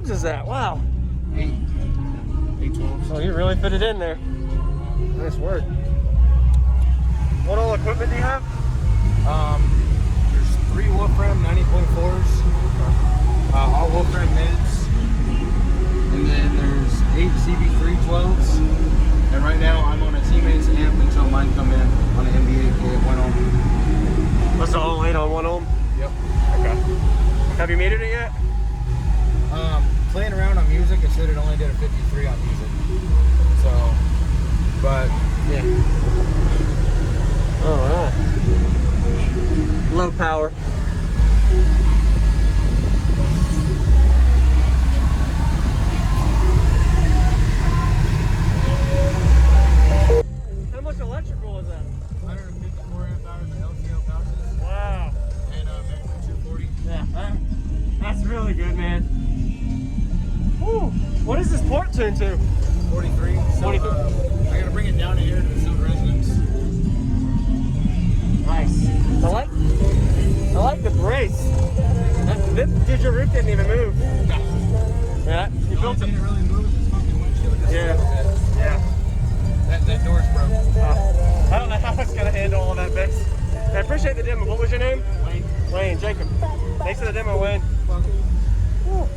12s is that? Wow. 812s. Oh, you really fit it in there. Nice work. What all equipment do you have? There's 3 Wolfram 90.4s, all Wolfram mids, and then there's 8 CB312s. And right now I'm on a teammate's amp until mine come in on an MBA at 1 ohm. That's all 8 on 1 ohm? Yep. Okay. Have you metered it yet? Playing around on music, it said it only did a 53 on music. So, but yeah. Alright. Low power. How much electrical is that? 154 amp hours of LTO pouches. Wow. And Mechman 240. Yeah, that's really good, man. Woo. What is this port tuned to? 43. So, 43. I gotta bring it down to here to the sealed resonance. Nice. I like the brace. This digital roof didn't even move. No. Yeah, you The built only it. thing that really moves is fucking windshield. Just Yeah. a little bit. Yeah. That door's broke. I don't know how it's gonna handle all that bass. I appreciate the demo. What was your name? Wayne. Wayne, Jacob. Thanks for the demo, Wayne. Welcome. Woo.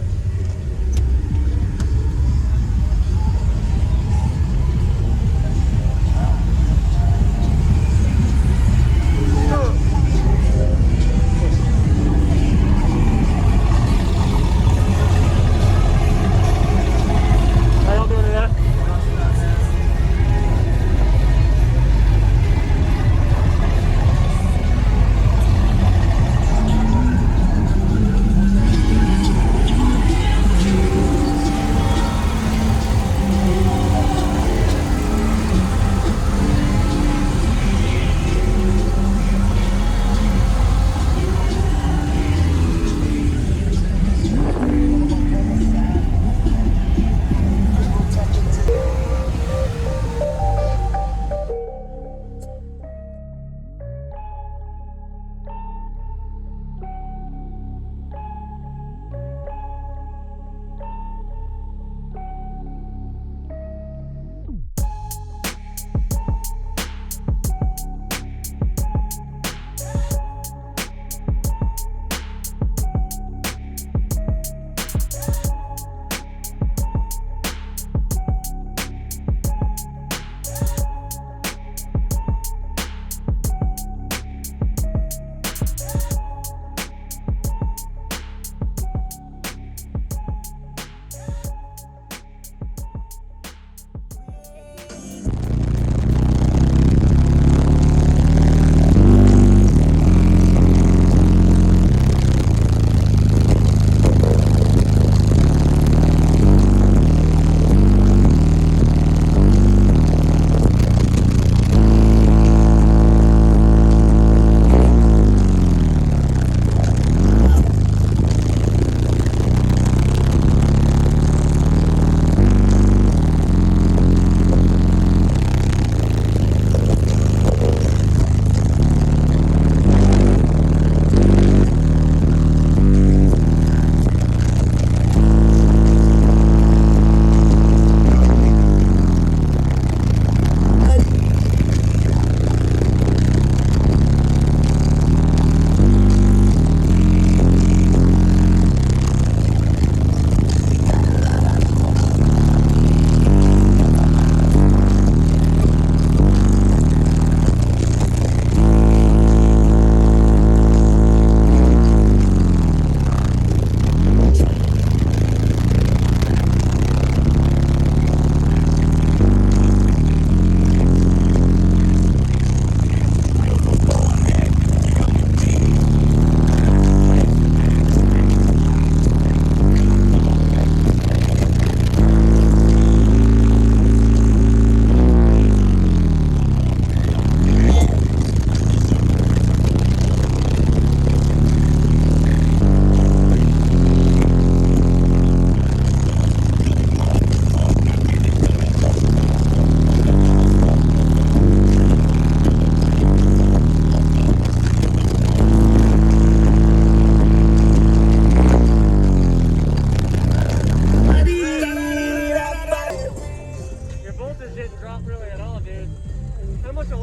How y'all doing today?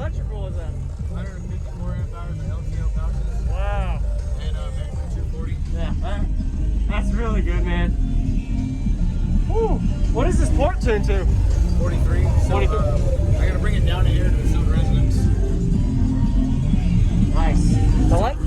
electrical is that? 154 amp hours of LTO pouches. Wow. And Mechman 240. Yeah, that's really good, man. Woo. What is this port tuned to? 43. So, 43. I gotta bring it down here to the field resonance. Nice. The light?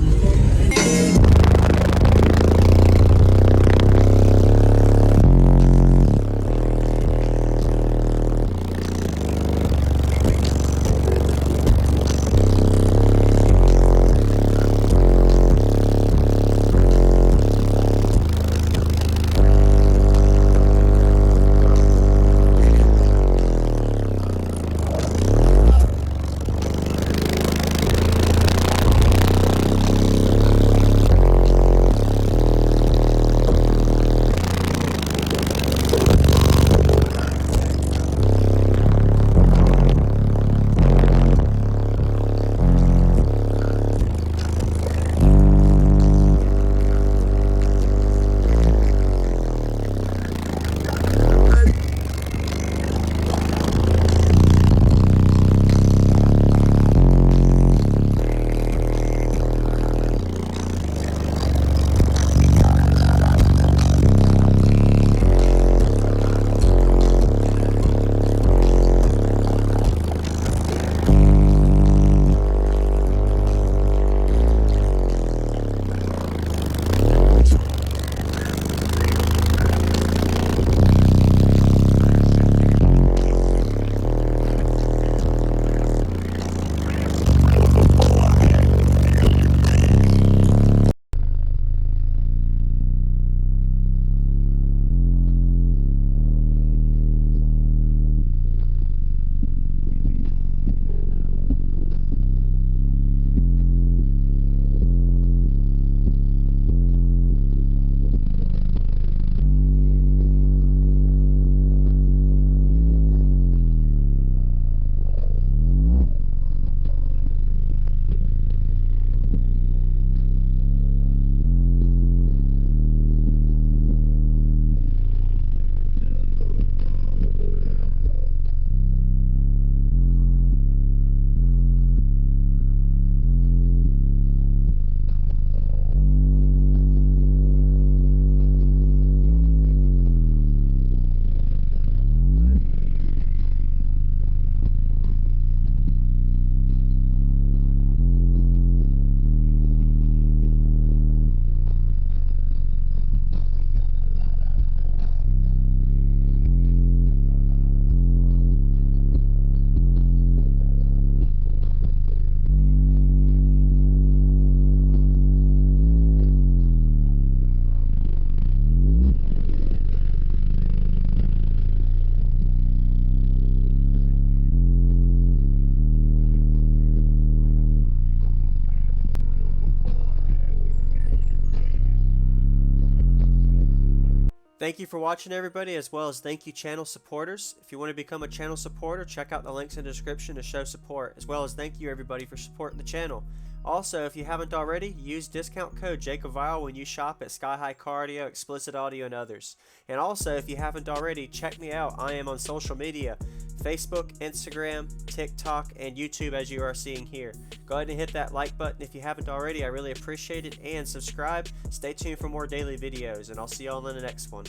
Thank you for watching, everybody, as well as thank you channel supporters. If you want to become a channel supporter, check out the links in the description to show support, as well as thank you everybody for supporting the channel. Also, if you haven't already, use discount code JacobViral when you shop at Sky High Car Audio, XplicitAudio, and others. And also, if you haven't already, check me out. I am on social media, Facebook, Instagram, TikTok, and YouTube, as you are seeing here. Go ahead and hit that like button if you haven't already. I really appreciate it. And subscribe. Stay tuned for more daily videos, and I'll see you all in the next one.